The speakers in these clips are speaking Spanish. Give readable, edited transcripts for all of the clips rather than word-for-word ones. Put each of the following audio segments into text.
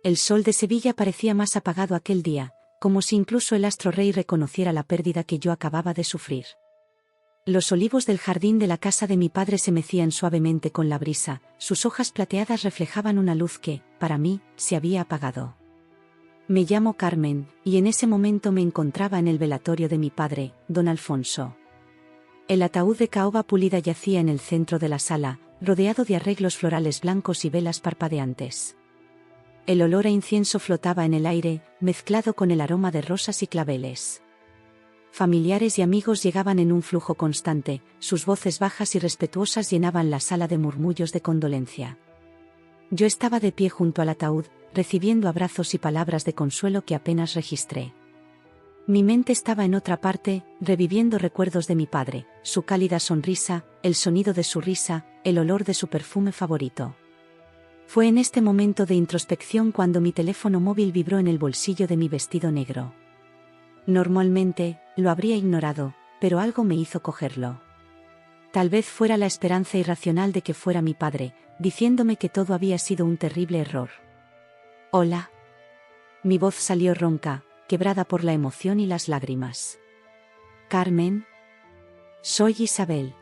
El sol de Sevilla parecía más apagado aquel día, como si incluso el astro rey reconociera la pérdida que yo acababa de sufrir. Los olivos del jardín de la casa de mi padre se mecían suavemente con la brisa, sus hojas plateadas reflejaban una luz que, para mí, se había apagado. Me llamo Carmen, y en ese momento me encontraba en el velatorio de mi padre, don Alfonso. El ataúd de caoba pulida yacía en el centro de la sala, rodeado de arreglos florales blancos y velas parpadeantes. El olor a incienso flotaba en el aire, mezclado con el aroma de rosas y claveles. Familiares y amigos llegaban en un flujo constante, sus voces bajas y respetuosas llenaban la sala de murmullos de condolencia. Yo estaba de pie junto al ataúd, recibiendo abrazos y palabras de consuelo que apenas registré. Mi mente estaba en otra parte, reviviendo recuerdos de mi padre, su cálida sonrisa, el sonido de su risa, el olor de su perfume favorito. Fue en este momento de introspección cuando mi teléfono móvil vibró en el bolsillo de mi vestido negro. Normalmente, lo habría ignorado, pero algo me hizo cogerlo. Tal vez fuera la esperanza irracional de que fuera mi padre, diciéndome que todo había sido un terrible error. «Hola». Mi voz salió ronca, quebrada por la emoción y las lágrimas. «Carmen». «Soy Isabel».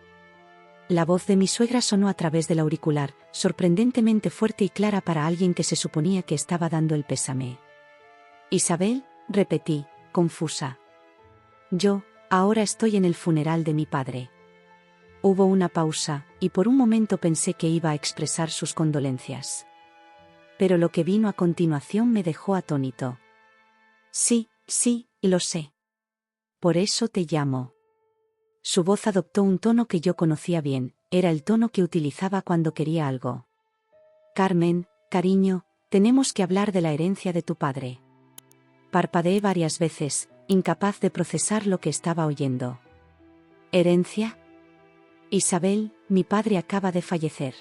La voz de mi suegra sonó a través del auricular, sorprendentemente fuerte y clara para alguien que se suponía que estaba dando el pésame. «¿Isabel?», repetí, confusa. «Yo, ahora estoy en el funeral de mi padre». Hubo una pausa, y por un momento pensé que iba a expresar sus condolencias. Pero lo que vino a continuación me dejó atónito. «Sí, lo sé. Por eso te llamo». Su voz adoptó un tono que yo conocía bien, era el tono que utilizaba cuando quería algo. «Carmen, cariño, tenemos que hablar de la herencia de tu padre». Parpadeé varias veces, incapaz de procesar lo que estaba oyendo. «¿Herencia? Isabel, mi padre acaba de fallecer.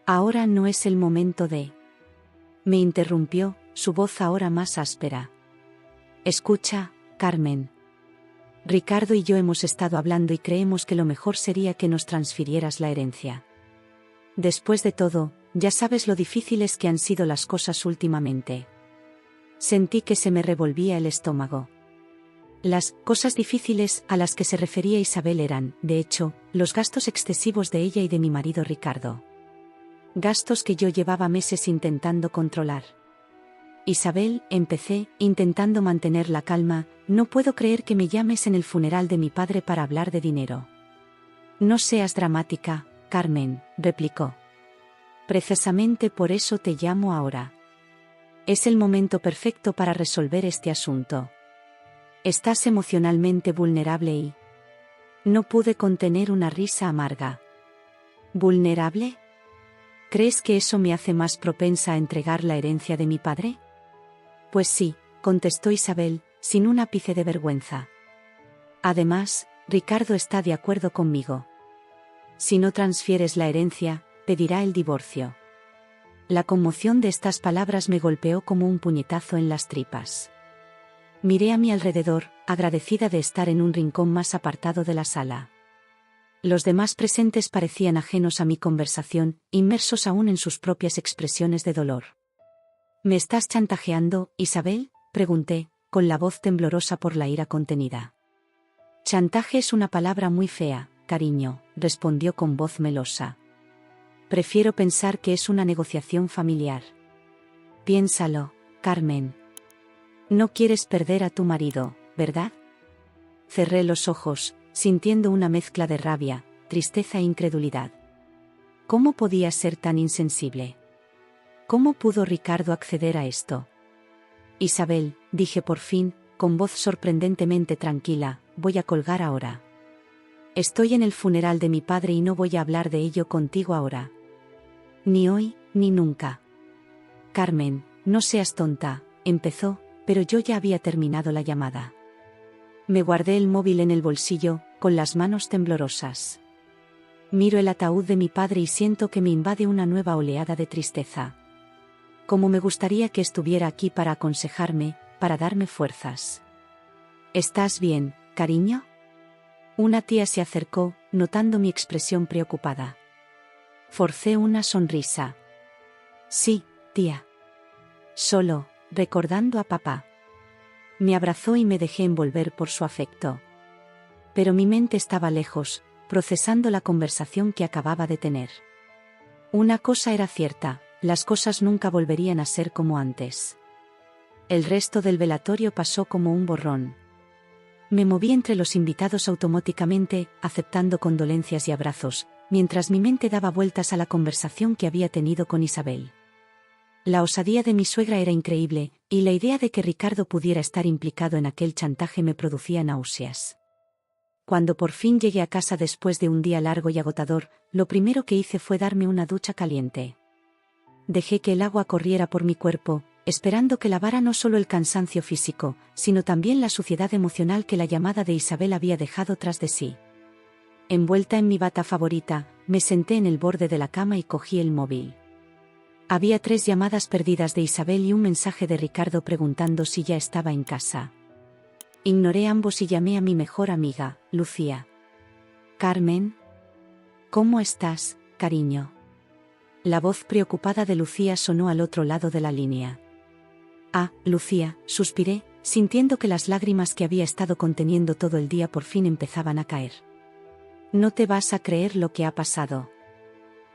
Ahora no es el momento de...». Me interrumpió, su voz ahora más áspera. «Escucha, Carmen. Ricardo y yo hemos estado hablando y creemos que lo mejor sería que nos transfirieras la herencia. Después de todo, ya sabes lo difíciles que han sido las cosas últimamente». Sentí que se me revolvía el estómago. Las cosas difíciles a las que se refería Isabel eran, de hecho, los gastos excesivos de ella y de mi marido Ricardo. Gastos que yo llevaba meses intentando controlar. «Isabel», empecé, intentando mantener la calma, «no puedo creer que me llames en el funeral de mi padre para hablar de dinero». «No seas dramática, Carmen», replicó. «Precisamente por eso te llamo ahora. Es el momento perfecto para resolver este asunto. Estás emocionalmente vulnerable y...». No pude contener una risa amarga. «¿Vulnerable? ¿Crees que eso me hace más propensa a entregar la herencia de mi padre?». «Pues sí», contestó Isabel, sin un ápice de vergüenza. «Además, Ricardo está de acuerdo conmigo. Si no transfieres la herencia, pedirá el divorcio». La conmoción de estas palabras me golpeó como un puñetazo en las tripas. Miré a mi alrededor, agradecida de estar en un rincón más apartado de la sala. Los demás presentes parecían ajenos a mi conversación, inmersos aún en sus propias expresiones de dolor. «¿Me estás chantajeando, Isabel?», pregunté, con la voz temblorosa por la ira contenida. «Chantaje es una palabra muy fea, cariño», respondió con voz melosa. «Prefiero pensar que es una negociación familiar». «Piénsalo, Carmen. No quieres perder a tu marido, ¿verdad?». Cerré los ojos, sintiendo una mezcla de rabia, tristeza e incredulidad. ¿Cómo podía ser tan insensible? ¿Cómo pudo Ricardo acceder a esto? «Isabel», dije por fin, con voz sorprendentemente tranquila, «voy a colgar ahora. Estoy en el funeral de mi padre y no voy a hablar de ello contigo ahora. Ni hoy, ni nunca». «Carmen, no seas tonta», empezó, pero yo ya había terminado la llamada. Me guardé el móvil en el bolsillo, con las manos temblorosas. Miro el ataúd de mi padre y siento que me invade una nueva oleada de tristeza. Cómo me gustaría que estuviera aquí para aconsejarme, para darme fuerzas. «¿Estás bien, cariño?». Una tía se acercó, notando mi expresión preocupada. Forcé una sonrisa. «Sí, tía». solo, recordando a papá. Me abrazó y me dejé envolver por su afecto. Pero mi mente estaba lejos, procesando la conversación que acababa de tener. Una cosa era cierta, las cosas nunca volverían a ser como antes. El resto del velatorio pasó como un borrón. Me moví entre los invitados automáticamente, aceptando condolencias y abrazos, mientras mi mente daba vueltas a la conversación que había tenido con Isabel. La osadía de mi suegra era increíble, y la idea de que Ricardo pudiera estar implicado en aquel chantaje me producía náuseas. Cuando por fin llegué a casa después de un día largo y agotador, lo primero que hice fue darme una ducha caliente. Dejé que el agua corriera por mi cuerpo, esperando que lavara no solo el cansancio físico, sino también la suciedad emocional que la llamada de Isabel había dejado tras de sí. Envuelta en mi bata favorita, me senté en el borde de la cama y cogí el móvil. Había 3 llamadas perdidas de Isabel y un mensaje de Ricardo preguntando si ya estaba en casa. Ignoré ambos y llamé a mi mejor amiga, Lucía. «Carmen, ¿cómo estás, cariño?» La voz preocupada de Lucía sonó al otro lado de la línea. «Ah, Lucía», suspiré, sintiendo que las lágrimas que había estado conteniendo todo el día por fin empezaban a caer. «No te vas a creer lo que ha pasado».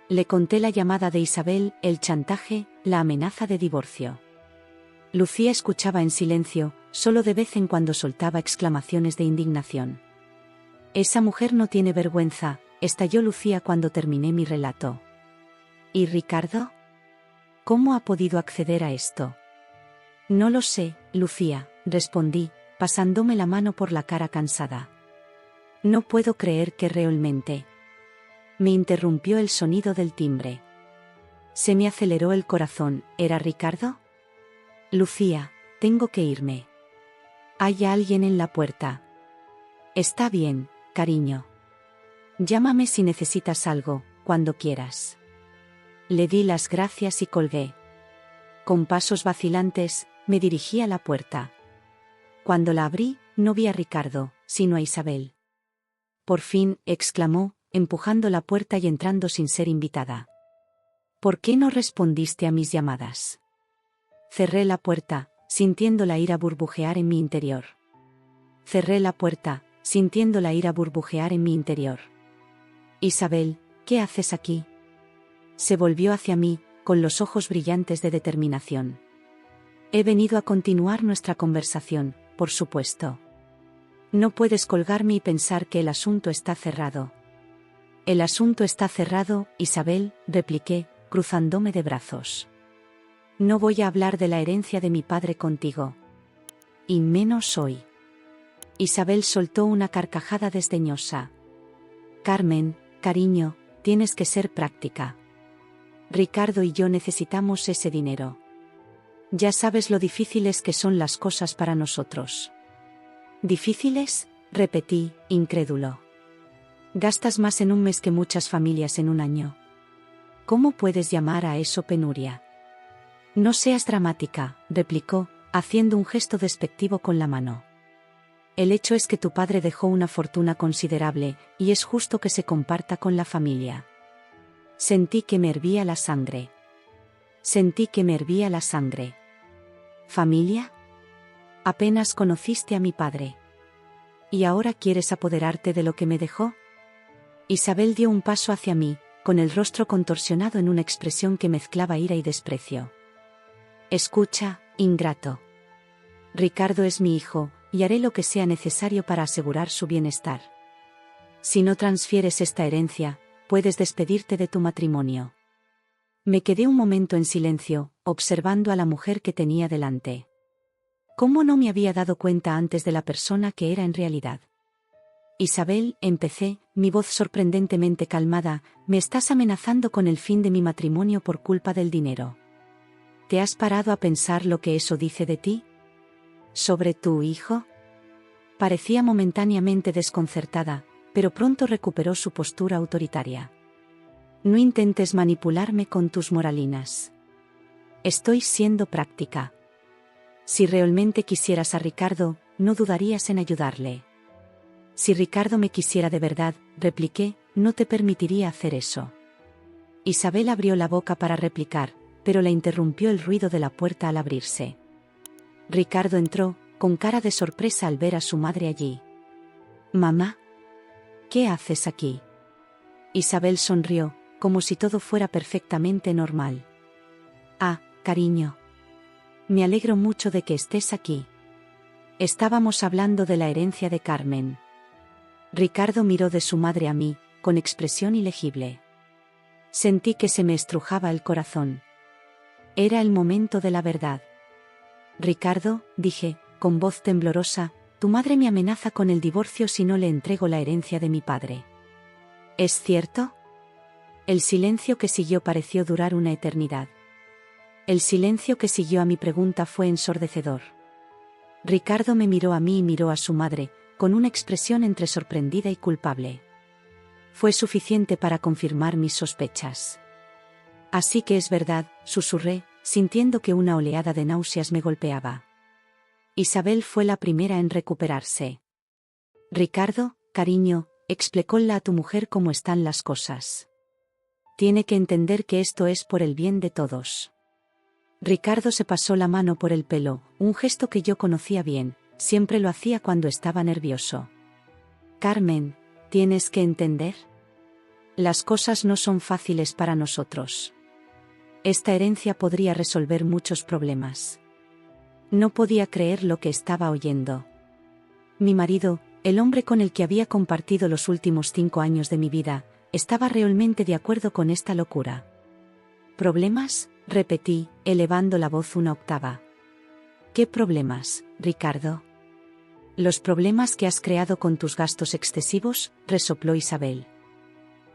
Le conté la llamada de Isabel, el chantaje, la amenaza de divorcio. Lucía escuchaba en silencio, solo de vez en cuando soltaba exclamaciones de indignación. «Esa mujer no tiene vergüenza», estalló Lucía cuando terminé mi relato. «¿Y Ricardo? ¿Cómo ha podido acceder a esto?» «No lo sé, Lucía», respondí, pasándome la mano por la cara cansada. «No puedo creer que realmente...» Me interrumpió el sonido del timbre. Se me aceleró el corazón. ¿Era Ricardo? «Lucía, tengo que irme. Hay alguien en la puerta». «Está bien, cariño. Llámame si necesitas algo, cuando quieras». Le di las gracias y colgué. Con pasos vacilantes, me dirigí a la puerta. Cuando la abrí, no vi a Ricardo, sino a Isabel. «Por fin», exclamó, empujando la puerta y entrando sin ser invitada. «¿Por qué no respondiste a mis llamadas?» Cerré la puerta, sintiendo la ira burbujear en mi interior. Cerré la puerta, sintiendo la ira burbujear en mi interior. «Isabel, ¿qué haces aquí?» Se volvió hacia mí, con los ojos brillantes de determinación. «He venido a continuar nuestra conversación, por supuesto. No puedes colgarme y pensar que el asunto está cerrado». «El asunto está cerrado, Isabel», repliqué, cruzándome de brazos. «No voy a hablar de la herencia de mi padre contigo. Y menos hoy». Isabel soltó una carcajada desdeñosa. «Carmen, cariño, tienes que ser práctica. Ricardo y yo necesitamos ese dinero. Ya sabes lo difíciles que son las cosas para nosotros». «¿Difíciles?», repetí, incrédulo. «Gastas más en un mes que muchas familias en un año. ¿Cómo puedes llamar a eso penuria?» «No seas dramática», replicó, haciendo un gesto despectivo con la mano. «El hecho es que tu padre dejó una fortuna considerable, y es justo que se comparta con la familia». Sentí que me hervía la sangre. Sentí que me hervía la sangre. ¿Familia? Apenas conociste a mi padre. ¿Y ahora quieres apoderarte de lo que me dejó? Isabel dio un paso hacia mí, con el rostro contorsionado en una expresión que mezclaba ira y desprecio. «Escucha, ingrato. Ricardo es mi hijo, y haré lo que sea necesario para asegurar su bienestar. Si no transfieres esta herencia, puedes despedirte de tu matrimonio». Me quedé un momento en silencio, observando a la mujer que tenía delante. ¿Cómo no me había dado cuenta antes de la persona que era en realidad? «Isabel», empecé, mi voz sorprendentemente calmada, «me estás amenazando con el fin de mi matrimonio por culpa del dinero. ¿Te has parado a pensar lo que eso dice de ti? ¿Sobre tu hijo?» Parecía momentáneamente desconcertada, pero pronto recuperó su postura autoritaria. «No intentes manipularme con tus moralinas. Estoy siendo práctica. Si realmente quisieras a Ricardo, no dudarías en ayudarle. Si Ricardo me quisiera de verdad», repliqué, «no te permitiría hacer eso». Isabel abrió la boca para replicar, pero la interrumpió el ruido de la puerta al abrirse. Ricardo entró, con cara de sorpresa al ver a su madre allí. «Mamá, ¿qué haces aquí?» Isabel sonrió, como si todo fuera perfectamente normal. «Ah, cariño. Me alegro mucho de que estés aquí. Estábamos hablando de la herencia de Carmen». Ricardo miró de su madre a mí, con expresión ilegible. Sentí que se me estrujaba el corazón. Era el momento de la verdad. «Ricardo», dije, con voz temblorosa, «tu madre me amenaza con el divorcio si no le entrego la herencia de mi padre». «¿Es cierto?» El silencio que siguió pareció durar una eternidad. El silencio que siguió a mi pregunta fue ensordecedor. Ricardo me miró a mí y miró a su madre, con una expresión entre sorprendida y culpable. Fue suficiente para confirmar mis sospechas. «Así que es verdad», susurré, sintiendo que una oleada de náuseas me golpeaba. Isabel fue la primera en recuperarse. «Ricardo, cariño, explícala a tu mujer cómo están las cosas. Tiene que entender que esto es por el bien de todos». Ricardo se pasó la mano por el pelo, un gesto que yo conocía bien, siempre lo hacía cuando estaba nervioso. «Carmen, tienes que entender. Las cosas no son fáciles para nosotros. Esta herencia podría resolver muchos problemas». No podía creer lo que estaba oyendo. Mi marido, el hombre con el que había compartido los últimos 5 años de mi vida, estaba realmente de acuerdo con esta locura. «¿Problemas?», repetí, elevando la voz una octava. «¿Qué problemas, Ricardo?» «Los problemas que has creado con tus gastos excesivos», resopló Isabel.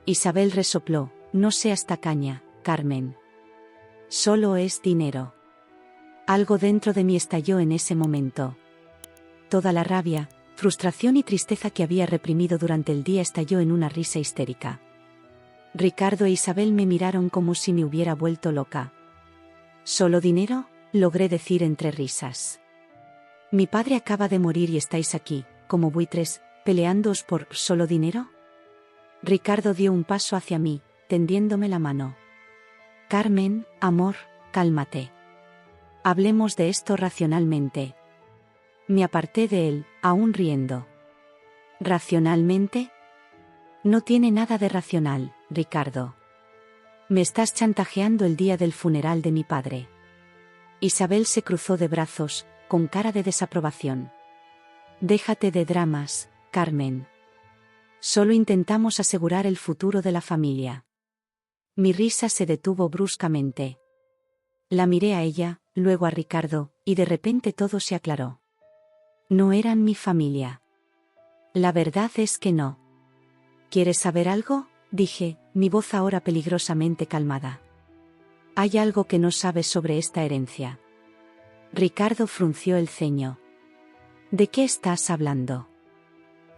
Isabel resopló, «No seas tacaña, Carmen. Solo es dinero». Algo dentro de mí estalló en ese momento. Toda la rabia, frustración y tristeza que había reprimido durante el día estalló en una risa histérica. Ricardo e Isabel me miraron como si me hubiera vuelto loca. «¿Solo dinero?», logré decir entre risas. «Mi padre acaba de morir y estáis aquí, como buitres, peleándoos por solo dinero». Ricardo dio un paso hacia mí, tendiéndome la mano. «Carmen, amor, cálmate. Hablemos de esto racionalmente». Me aparté de él, aún riendo. «¿Racionalmente? No tiene nada de racional, Ricardo. Me estás chantajeando el día del funeral de mi padre». Isabel se cruzó de brazos, con cara de desaprobación. «Déjate de dramas, Carmen. Solo intentamos asegurar el futuro de la familia». Mi risa se detuvo bruscamente. La miré a ella, luego a Ricardo, y de repente todo se aclaró. No eran mi familia. La verdad es que no. ¿Quieres saber algo?, dije, mi voz ahora peligrosamente calmada. «Hay algo que no sabes sobre esta herencia». Ricardo frunció el ceño. «¿De qué estás hablando?».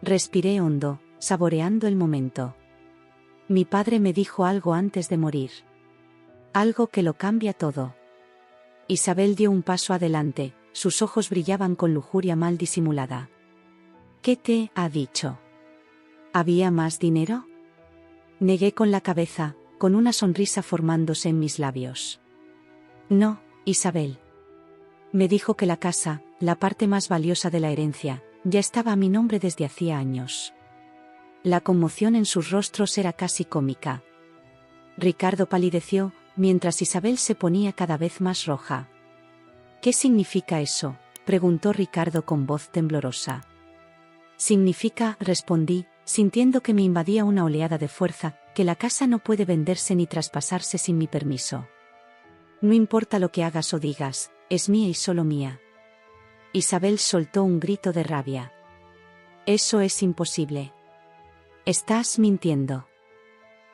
Respiré hondo, saboreando el momento. «Mi padre me dijo algo antes de morir. Algo que lo cambia todo». Isabel dio un paso adelante, sus ojos brillaban con lujuria mal disimulada. «¿Qué te ha dicho? ¿Había más dinero?». Negué con la cabeza, con una sonrisa formándose en mis labios. «No, Isabel. Me dijo que la casa, la parte más valiosa de la herencia, ya estaba a mi nombre desde hacía años». La conmoción en sus rostros era casi cómica. Ricardo palideció, mientras Isabel se ponía cada vez más roja. «¿Qué significa eso?», preguntó Ricardo con voz temblorosa. «Significa», respondí, sintiendo que me invadía una oleada de fuerza, «que la casa no puede venderse ni traspasarse sin mi permiso. No importa lo que hagas o digas, es mía y solo mía». Isabel soltó un grito de rabia. «Eso es imposible. Estás mintiendo».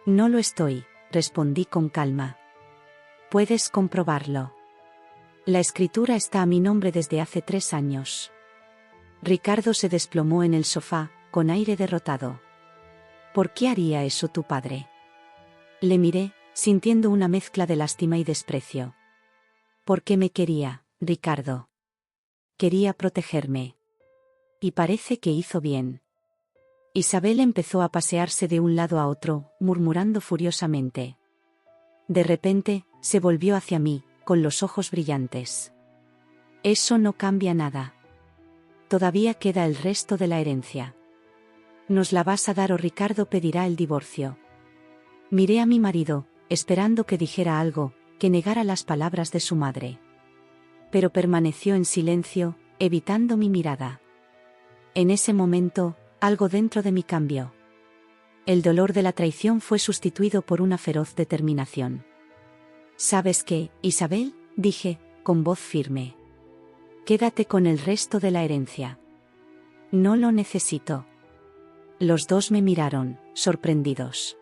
«No lo estoy», respondí con calma. «Puedes comprobarlo. La escritura está a mi nombre desde hace 3 años». Ricardo se desplomó en el sofá, con aire derrotado. «¿Por qué haría eso tu padre?». Le miré, sintiendo una mezcla de lástima y desprecio. «Porque me quería, Ricardo. Quería protegerme. Y parece que hizo bien». Isabel empezó a pasearse de un lado a otro, murmurando furiosamente. De repente, se volvió hacia mí, con los ojos brillantes. Eso no cambia nada. Todavía queda el resto de la herencia. ¿Nos la vas a dar o Ricardo pedirá el divorcio? Miré a mi marido, esperando que dijera algo, que negara las palabras de su madre. Pero permaneció en silencio, evitando mi mirada. En ese momento, algo dentro de mí cambió. El dolor de la traición fue sustituido por una feroz determinación. ¿Sabes qué, Isabel?, dije, con voz firme. Quédate con el resto de la herencia. No lo necesito. Los dos me miraron, sorprendidos.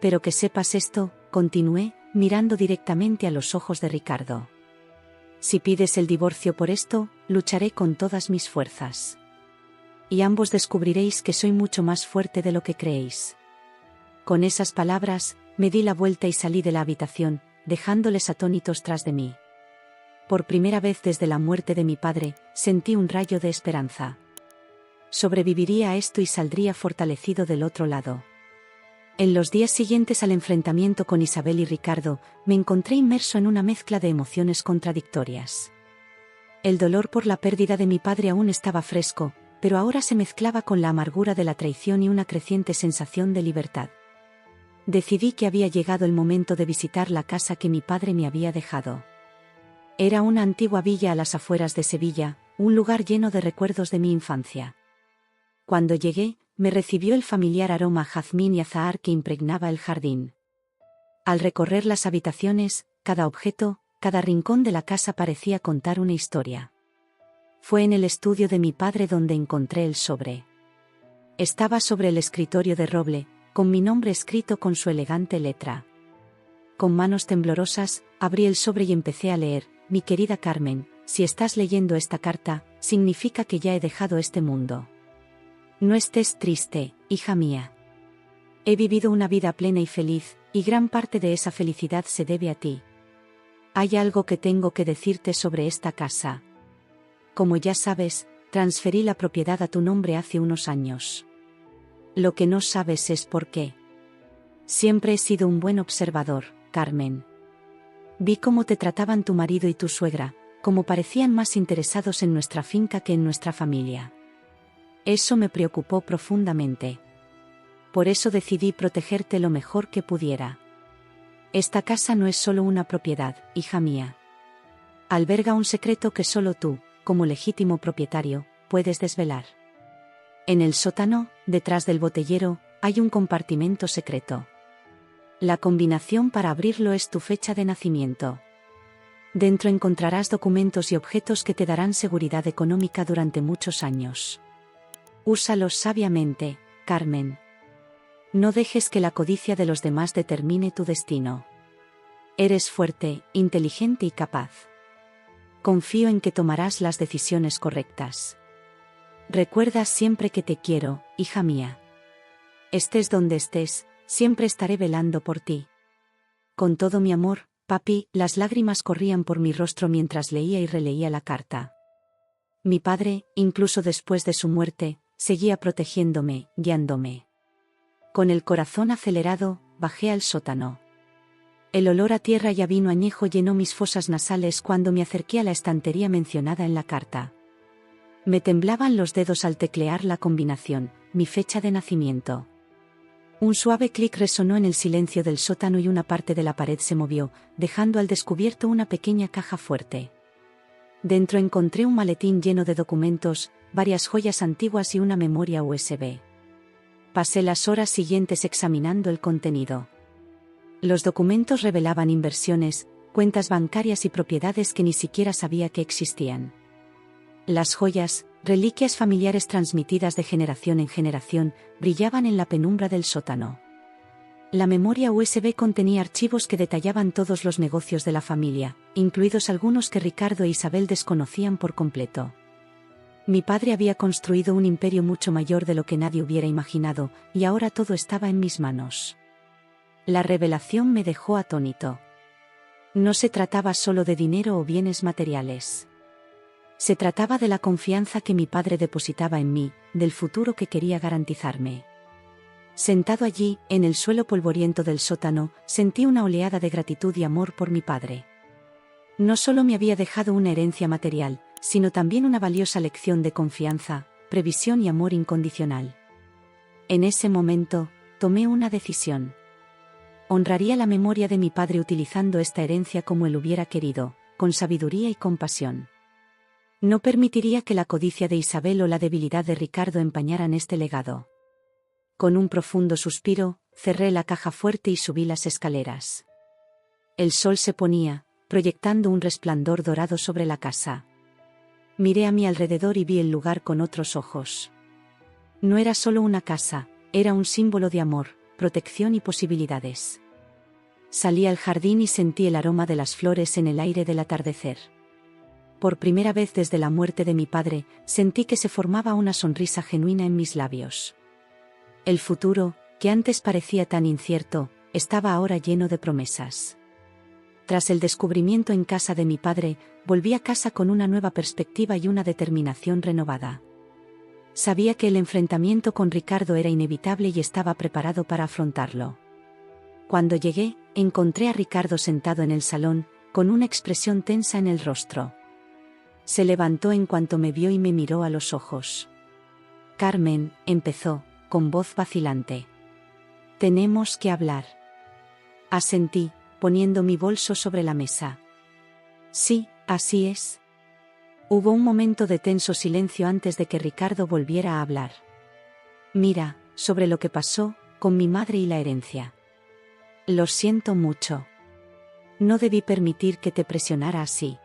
Pero que sepas esto, continué, mirando directamente a los ojos de Ricardo. Si pides el divorcio por esto, lucharé con todas mis fuerzas. Y ambos descubriréis que soy mucho más fuerte de lo que creéis. Con esas palabras, me di la vuelta y salí de la habitación, dejándoles atónitos tras de mí. Por primera vez desde la muerte de mi padre, sentí un rayo de esperanza. Sobreviviría a esto y saldría fortalecido del otro lado. En los días siguientes al enfrentamiento con Isabel y Ricardo, me encontré inmerso en una mezcla de emociones contradictorias. El dolor por la pérdida de mi padre aún estaba fresco, pero ahora se mezclaba con la amargura de la traición y una creciente sensación de libertad. Decidí que había llegado el momento de visitar la casa que mi padre me había dejado. Era una antigua villa a las afueras de Sevilla, un lugar lleno de recuerdos de mi infancia. Cuando llegué, me recibió el familiar aroma a jazmín y azahar que impregnaba el jardín. Al recorrer las habitaciones, cada objeto, cada rincón de la casa parecía contar una historia. Fue en el estudio de mi padre donde encontré el sobre. Estaba sobre el escritorio de roble, con mi nombre escrito con su elegante letra. Con manos temblorosas, abrí el sobre y empecé a leer: mi querida Carmen, si estás leyendo esta carta, significa que ya he dejado este mundo. No estés triste, hija mía. He vivido una vida plena y feliz, y gran parte de esa felicidad se debe a ti. Hay algo que tengo que decirte sobre esta casa. Como ya sabes, transferí la propiedad a tu nombre hace unos años. Lo que no sabes es por qué. Siempre he sido un buen observador, Carmen. Vi cómo te trataban tu marido y tu suegra, cómo parecían más interesados en nuestra finca que en nuestra familia. Eso me preocupó profundamente. Por eso decidí protegerte lo mejor que pudiera. Esta casa no es solo una propiedad, hija mía. Alberga un secreto que solo tú, como legítimo propietario, puedes desvelar. En el sótano, detrás del botellero, hay un compartimento secreto. La combinación para abrirlo es tu fecha de nacimiento. Dentro encontrarás documentos y objetos que te darán seguridad económica durante muchos años. Úsalos sabiamente, Carmen. No dejes que la codicia de los demás determine tu destino. Eres fuerte, inteligente y capaz. Confío en que tomarás las decisiones correctas. Recuerda siempre que te quiero, hija mía. Estés donde estés, siempre estaré velando por ti. Con todo mi amor, papi. Las lágrimas corrían por mi rostro mientras leía y releía la carta. Mi padre, incluso después de su muerte, seguía protegiéndome, guiándome. Con el corazón acelerado, bajé al sótano. El olor a tierra y a vino añejo llenó mis fosas nasales cuando me acerqué a la estantería mencionada en la carta. Me temblaban los dedos al teclear la combinación, mi fecha de nacimiento. Un suave clic resonó en el silencio del sótano y una parte de la pared se movió, dejando al descubierto una pequeña caja fuerte. Dentro encontré un maletín lleno de documentos, varias joyas antiguas y una memoria USB. Pasé las horas siguientes examinando el contenido. Los documentos revelaban inversiones, cuentas bancarias y propiedades que ni siquiera sabía que existían. Las joyas, reliquias familiares transmitidas de generación en generación, brillaban en la penumbra del sótano. La memoria USB contenía archivos que detallaban todos los negocios de la familia, incluidos algunos que Ricardo e Isabel desconocían por completo. Mi padre había construido un imperio mucho mayor de lo que nadie hubiera imaginado, y ahora todo estaba en mis manos. La revelación me dejó atónito. No se trataba solo de dinero o bienes materiales. Se trataba de la confianza que mi padre depositaba en mí, del futuro que quería garantizarme. Sentado allí, en el suelo polvoriento del sótano, sentí una oleada de gratitud y amor por mi padre. No solo me había dejado una herencia material, sino también una valiosa lección de confianza, previsión y amor incondicional. En ese momento, tomé una decisión. Honraría la memoria de mi padre utilizando esta herencia como él hubiera querido, con sabiduría y compasión. No permitiría que la codicia de Isabel o la debilidad de Ricardo empañaran este legado. Con un profundo suspiro, cerré la caja fuerte y subí las escaleras. El sol se ponía, proyectando un resplandor dorado sobre la casa. Miré a mi alrededor y vi el lugar con otros ojos. No era solo una casa, era un símbolo de amor, protección y posibilidades. Salí al jardín y sentí el aroma de las flores en el aire del atardecer. Por primera vez desde la muerte de mi padre, sentí que se formaba una sonrisa genuina en mis labios. El futuro, que antes parecía tan incierto, estaba ahora lleno de promesas. Tras el descubrimiento en casa de mi padre, volví a casa con una nueva perspectiva y una determinación renovada. Sabía que el enfrentamiento con Ricardo era inevitable y estaba preparado para afrontarlo. Cuando llegué, encontré a Ricardo sentado en el salón, con una expresión tensa en el rostro. Se levantó en cuanto me vio y me miró a los ojos. «Carmen», empezó, con voz vacilante. «Tenemos que hablar». Asentí, poniendo mi bolso sobre la mesa. «Sí, así es». Hubo un momento de tenso silencio antes de que Ricardo volviera a hablar. «Mira, sobre lo que pasó, con mi madre y la herencia. Lo siento mucho. No debí permitir que te presionara así».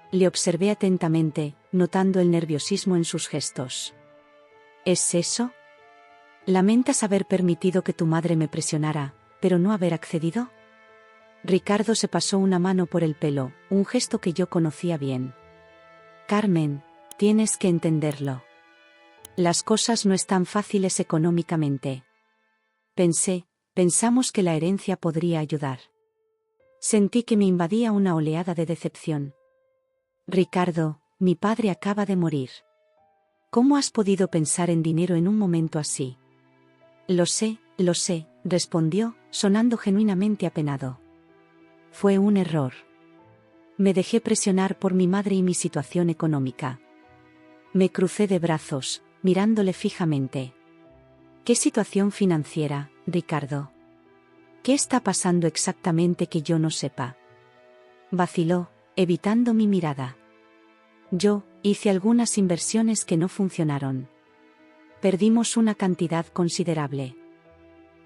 Le observé atentamente, notando el nerviosismo en sus gestos. «¿Es eso? ¿Lamentas haber permitido que tu madre me presionara, pero no haber accedido?» Ricardo se pasó una mano por el pelo, un gesto que yo conocía bien. «Carmen, tienes que entenderlo. Las cosas no están fáciles económicamente. Pensamos que la herencia podría ayudar». Sentí que me invadía una oleada de decepción. «Ricardo, mi padre acaba de morir. ¿Cómo has podido pensar en dinero en un momento así?» Lo sé», respondió, sonando genuinamente apenado. «Fue un error. Me dejé presionar por mi madre y mi situación económica». Me crucé de brazos, mirándole fijamente. «¿Qué situación financiera, Ricardo? ¿Qué está pasando exactamente que yo no sepa?» Vaciló, evitando mi mirada. «Yo hice algunas inversiones que no funcionaron. Perdimos una cantidad considerable».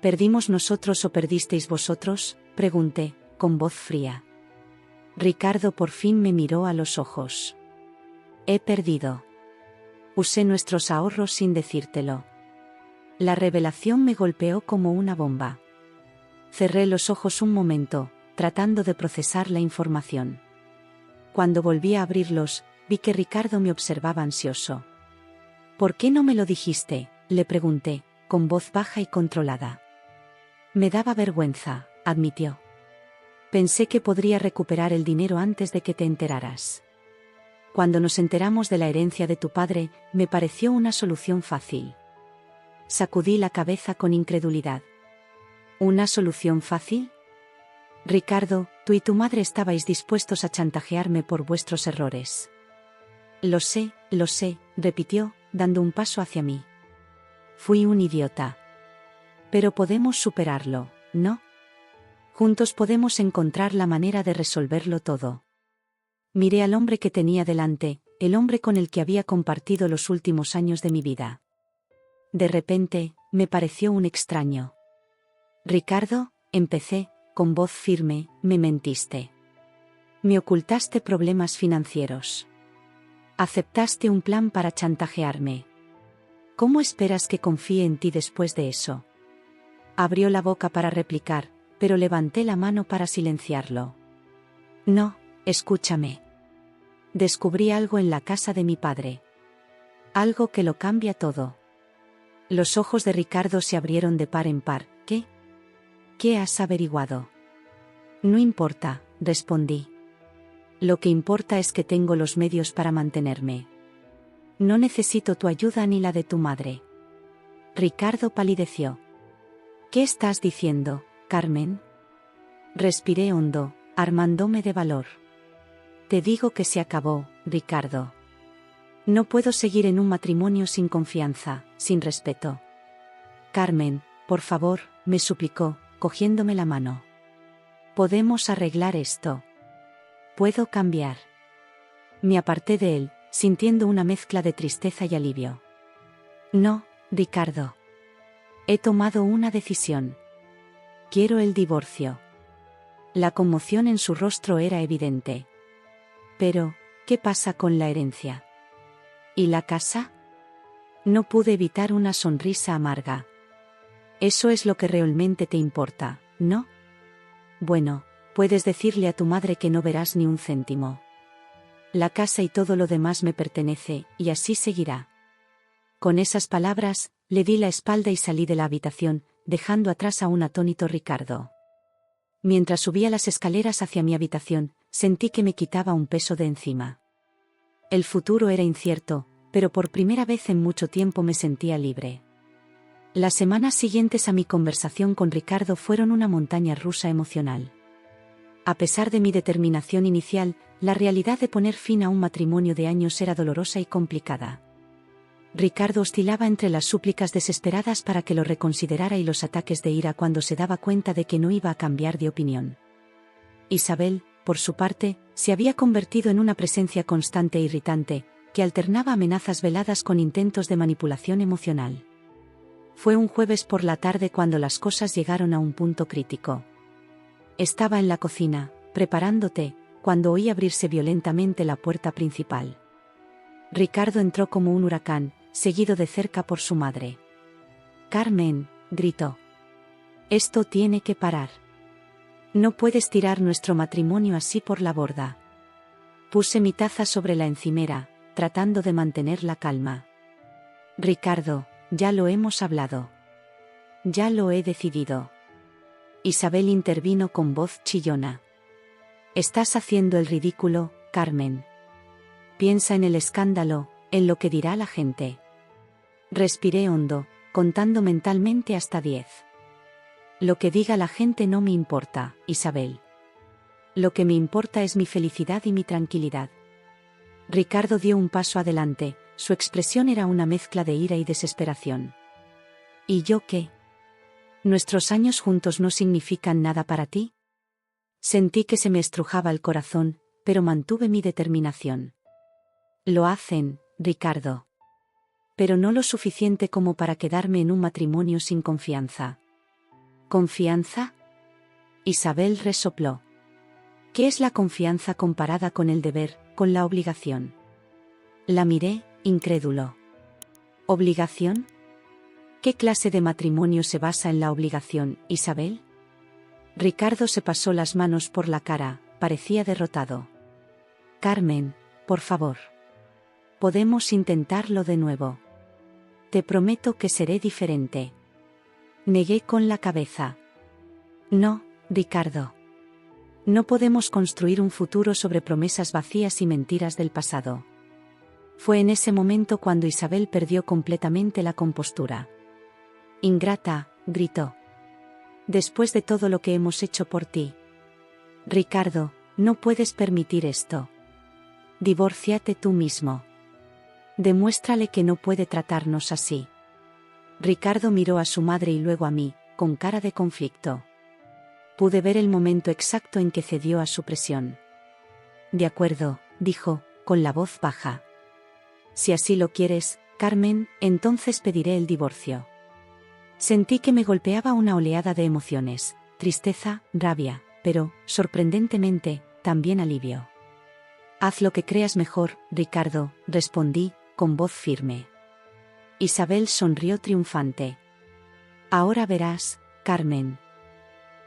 «¿Perdimos nosotros o perdisteis vosotros?», pregunté, con voz fría. Ricardo por fin me miró a los ojos. «He perdido. Usé nuestros ahorros sin decírtelo». La revelación me golpeó como una bomba. Cerré los ojos un momento, tratando de procesar la información. Cuando volví a abrirlos, vi que Ricardo me observaba ansioso. «¿Por qué no me lo dijiste?», le pregunté, con voz baja y controlada. «Me daba vergüenza», admitió. «Pensé que podría recuperar el dinero antes de que te enteraras. Cuando nos enteramos de la herencia de tu padre, me pareció una solución fácil». Sacudí la cabeza con incredulidad. «¿Una solución fácil? Ricardo, tú y tu madre estabais dispuestos a chantajearme por vuestros errores». Lo sé», repitió, dando un paso hacia mí. «Fui un idiota. Pero podemos superarlo, ¿no? Juntos podemos encontrar la manera de resolverlo todo». Miré al hombre que tenía delante, el hombre con el que había compartido los últimos años de mi vida. De repente, me pareció un extraño. «Ricardo», empecé, con voz firme, «me mentiste. Me ocultaste problemas financieros. Aceptaste un plan para chantajearme. ¿Cómo esperas que confíe en ti después de eso?». Abrió la boca para replicar, pero levanté la mano para silenciarlo. «No, escúchame. Descubrí algo en la casa de mi padre. Algo que lo cambia todo». Los ojos de Ricardo se abrieron de par en par. «¿Qué? ¿Qué has averiguado?». «No importa», respondí. «Lo que importa es que tengo los medios para mantenerme. No necesito tu ayuda ni la de tu madre». Ricardo palideció. ¿Qué estás diciendo, Carmen? Respiré hondo, armándome de valor. Te digo que se acabó, Ricardo. No puedo seguir en un matrimonio sin confianza, sin respeto. Carmen, por favor, me suplicó, cogiéndome la mano. Podemos arreglar esto. Puedo cambiar. Me aparté de él, sintiendo una mezcla de tristeza y alivio. No, Ricardo. He tomado una decisión. Quiero el divorcio. La conmoción en su rostro era evidente. Pero, ¿qué pasa con la herencia? ¿Y la casa? No pude evitar una sonrisa amarga. Eso es lo que realmente te importa, ¿no? Bueno, puedes decirle a tu madre que no verás ni un céntimo. La casa y todo lo demás me pertenece, y así seguirá. Con esas palabras, le di la espalda y salí de la habitación, dejando atrás a un atónito Ricardo. Mientras subía las escaleras hacia mi habitación, sentí que me quitaba un peso de encima. El futuro era incierto, pero por primera vez en mucho tiempo me sentía libre. Las semanas siguientes a mi conversación con Ricardo fueron una montaña rusa emocional. A pesar de mi determinación inicial, la realidad de poner fin a un matrimonio de años era dolorosa y complicada. Ricardo oscilaba entre las súplicas desesperadas para que lo reconsiderara y los ataques de ira cuando se daba cuenta de que no iba a cambiar de opinión. Isabel, por su parte, se había convertido en una presencia constante e irritante, que alternaba amenazas veladas con intentos de manipulación emocional. Fue un jueves por la tarde cuando las cosas llegaron a un punto crítico. Estaba en la cocina, preparando té, cuando oí abrirse violentamente la puerta principal. Ricardo entró como un huracán, seguido de cerca por su madre. «Carmen», gritó. «Esto tiene que parar. No puedes tirar nuestro matrimonio así por la borda». Puse mi taza sobre la encimera, tratando de mantener la calma. «Ricardo, ya lo hemos hablado. Ya lo he decidido». Isabel intervino con voz chillona. «Estás haciendo el ridículo, Carmen. Piensa en el escándalo, en lo que dirá la gente». Respiré hondo, contando mentalmente hasta 10. Lo que diga la gente no me importa, Isabel. Lo que me importa es mi felicidad y mi tranquilidad. Ricardo dio un paso adelante, su expresión era una mezcla de ira y desesperación. ¿Y yo qué? ¿Nuestros años juntos no significan nada para ti? Sentí que se me estrujaba el corazón, pero mantuve mi determinación. Lo hacen, Ricardo. Pero no lo suficiente como para quedarme en un matrimonio sin confianza. ¿Confianza? Isabel resopló. ¿Qué es la confianza comparada con el deber, con la obligación? La miré, incrédulo. ¿Obligación? ¿Qué clase de matrimonio se basa en la obligación, Isabel? Ricardo se pasó las manos por la cara, parecía derrotado. Carmen, por favor. Podemos intentarlo de nuevo. Te prometo que seré diferente. Negué con la cabeza. No, Ricardo. No podemos construir un futuro sobre promesas vacías y mentiras del pasado. Fue en ese momento cuando Isabel perdió completamente la compostura. Ingrata, gritó. Después de todo lo que hemos hecho por ti. Ricardo, no puedes permitir esto. Divórciate tú mismo. Demuéstrale que no puede tratarnos así. Ricardo miró a su madre y luego a mí, con cara de conflicto. Pude ver el momento exacto en que cedió a su presión. De acuerdo, dijo, con la voz baja. Si así lo quieres, Carmen, entonces pediré el divorcio. Sentí que me golpeaba una oleada de emociones, tristeza, rabia, pero, sorprendentemente, también alivio. Haz lo que creas mejor, Ricardo, respondí, con voz firme. Isabel sonrió triunfante. Ahora verás, Carmen.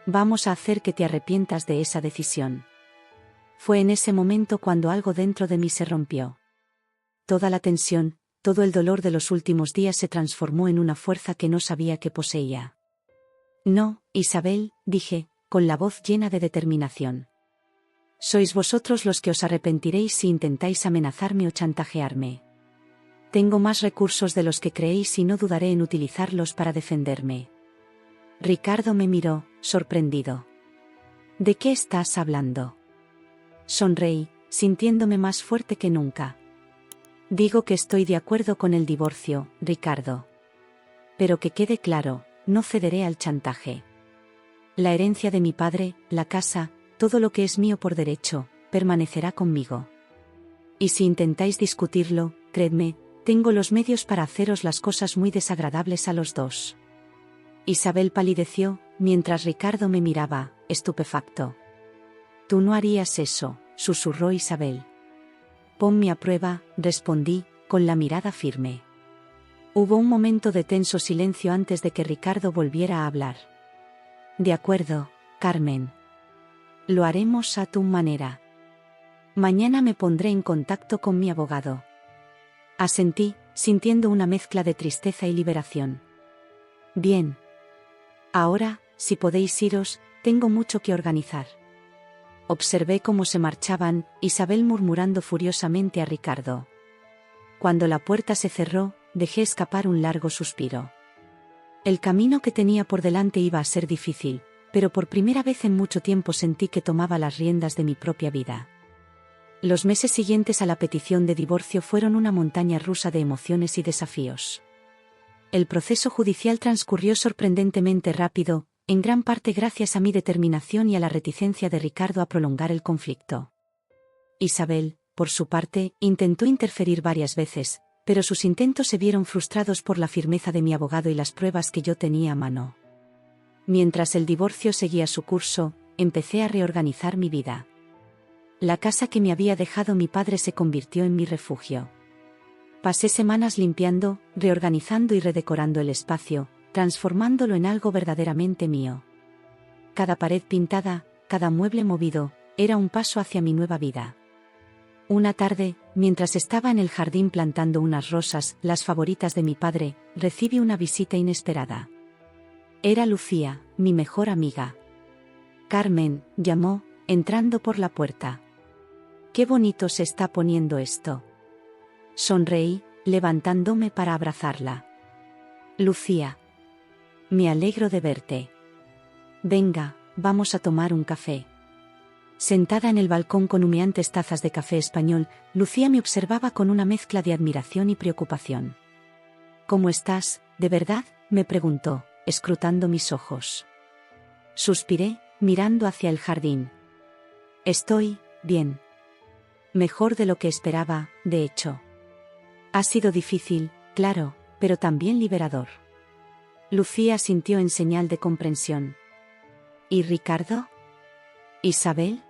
Vamos a hacer que te arrepientas de esa decisión. Fue en ese momento cuando algo dentro de mí se rompió. Toda la tensión, todo el dolor de los últimos días se transformó en una fuerza que no sabía que poseía. No, Isabel, dije, con la voz llena de determinación. Sois vosotros los que os arrepentiréis si intentáis amenazarme o chantajearme. Tengo más recursos de los que creéis y no dudaré en utilizarlos para defenderme. Ricardo me miró, sorprendido. ¿De qué estás hablando? Sonreí, sintiéndome más fuerte que nunca. Digo que estoy de acuerdo con el divorcio, Ricardo. Pero que quede claro, no cederé al chantaje. La herencia de mi padre, la casa, todo lo que es mío por derecho, permanecerá conmigo. Y si intentáis discutirlo, creedme, tengo los medios para haceros las cosas muy desagradables a los dos. Isabel palideció, mientras Ricardo me miraba, estupefacto. Tú no harías eso, susurró Isabel. Ponme a prueba, respondí, con la mirada firme. Hubo un momento de tenso silencio antes de que Ricardo volviera a hablar. De acuerdo, Carmen. Lo haremos a tu manera. Mañana me pondré en contacto con mi abogado. Asentí, sintiendo una mezcla de tristeza y liberación. Bien. Ahora, si podéis iros, tengo mucho que organizar. Observé cómo se marchaban, Isabel murmurando furiosamente a Ricardo. Cuando la puerta se cerró, dejé escapar un largo suspiro. El camino que tenía por delante iba a ser difícil, pero por primera vez en mucho tiempo sentí que tomaba las riendas de mi propia vida. Los meses siguientes a la petición de divorcio fueron una montaña rusa de emociones y desafíos. El proceso judicial transcurrió sorprendentemente rápido, en gran parte gracias a mi determinación y a la reticencia de Ricardo a prolongar el conflicto. Isabel, por su parte, intentó interferir varias veces, pero sus intentos se vieron frustrados por la firmeza de mi abogado y las pruebas que yo tenía a mano. Mientras el divorcio seguía su curso, empecé a reorganizar mi vida. La casa que me había dejado mi padre se convirtió en mi refugio. Pasé semanas limpiando, reorganizando y redecorando el espacio, transformándolo en algo verdaderamente mío. Cada pared pintada, cada mueble movido, era un paso hacia mi nueva vida. Una tarde, mientras estaba en el jardín plantando unas rosas, las favoritas de mi padre, recibí una visita inesperada. Era Lucía, mi mejor amiga. Carmen, llamó, entrando por la puerta. «Qué bonito se está poniendo esto». Sonreí, levantándome para abrazarla. «Lucía. Me alegro de verte. Venga, vamos a tomar un café». Sentada en el balcón con humeantes tazas de café español, Lucía me observaba con una mezcla de admiración y preocupación. «¿Cómo estás, de verdad?», me preguntó, escrutando mis ojos. Suspiré, mirando hacia el jardín. «Estoy bien. Mejor de lo que esperaba, de hecho. Ha sido difícil, claro, pero también liberador». Lucía asintió en señal de comprensión. «¿Y Ricardo? ¿Isabel?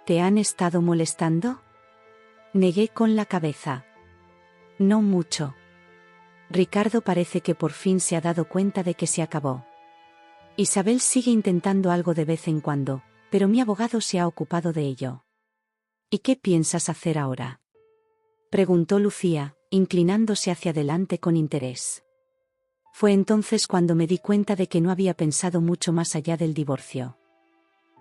¿Te han estado molestando?». Negué con la cabeza. «No mucho. Ricardo parece que por fin se ha dado cuenta de que se acabó. Isabel sigue intentando algo de vez en cuando, pero mi abogado se ha ocupado de ello». «¿Y qué piensas hacer ahora?», preguntó Lucía, inclinándose hacia adelante con interés. Fue entonces cuando me di cuenta de que no había pensado mucho más allá del divorcio.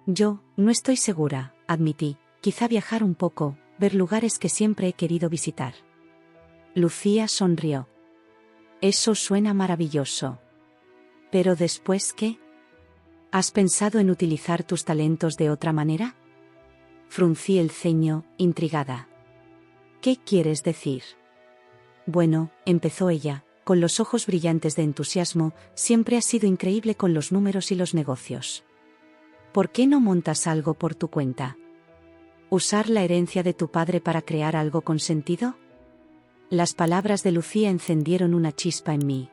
«Yo, no estoy segura», admití, «quizá viajar un poco, ver lugares que siempre he querido visitar». Lucía sonrió. «Eso suena maravilloso. ¿Pero después qué? ¿Has pensado en utilizar tus talentos de otra manera?». Fruncí el ceño, intrigada. «¿Qué quieres decir?». «Bueno», empezó ella, con los ojos brillantes de entusiasmo, «siempre has sido increíble con los números y los negocios. ¿Por qué no montas algo por tu cuenta? ¿Usar la herencia de tu padre para crear algo con sentido?». Las palabras de Lucía encendieron una chispa en mí.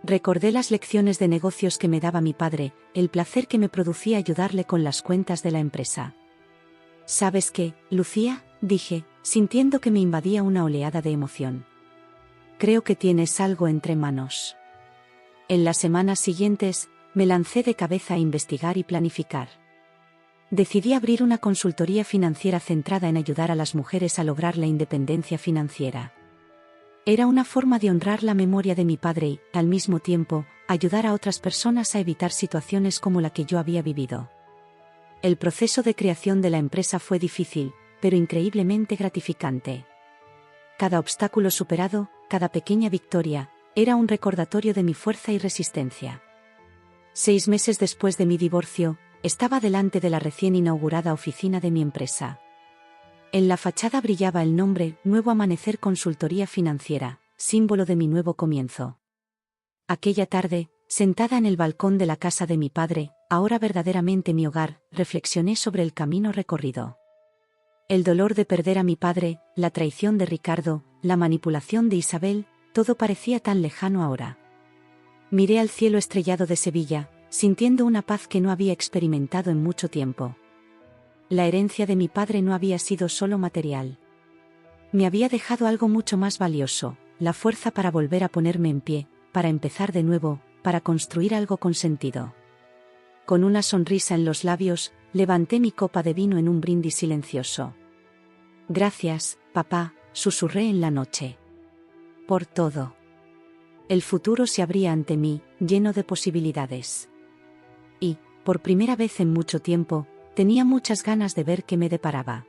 Recordé las lecciones de negocios que me daba mi padre, el placer que me producía ayudarle con las cuentas de la empresa. «¿Sabes qué, Lucía?», dije, sintiendo que me invadía una oleada de emoción. «Creo que tienes algo entre manos». En las semanas siguientes, me lancé de cabeza a investigar y planificar. Decidí abrir una consultoría financiera centrada en ayudar a las mujeres a lograr la independencia financiera. Era una forma de honrar la memoria de mi padre y, al mismo tiempo, ayudar a otras personas a evitar situaciones como la que yo había vivido. El proceso de creación de la empresa fue difícil, pero increíblemente gratificante. Cada obstáculo superado, cada pequeña victoria, era un recordatorio de mi fuerza y resistencia. 6 meses después de mi divorcio, estaba delante de la recién inaugurada oficina de mi empresa. En la fachada brillaba el nombre Nuevo Amanecer Consultoría Financiera, símbolo de mi nuevo comienzo. Aquella tarde, sentada en el balcón de la casa de mi padre, ahora verdaderamente mi hogar, reflexioné sobre el camino recorrido. El dolor de perder a mi padre, la traición de Ricardo, la manipulación de Isabel, todo parecía tan lejano ahora. Miré al cielo estrellado de Sevilla, sintiendo una paz que no había experimentado en mucho tiempo. La herencia de mi padre no había sido solo material. Me había dejado algo mucho más valioso, la fuerza para volver a ponerme en pie, para empezar de nuevo, para construir algo con sentido. Con una sonrisa en los labios, levanté mi copa de vino en un brindis silencioso. Gracias, papá, susurré en la noche. Por todo. El futuro se abría ante mí, lleno de posibilidades. Y, por primera vez en mucho tiempo, tenía muchas ganas de ver qué me deparaba.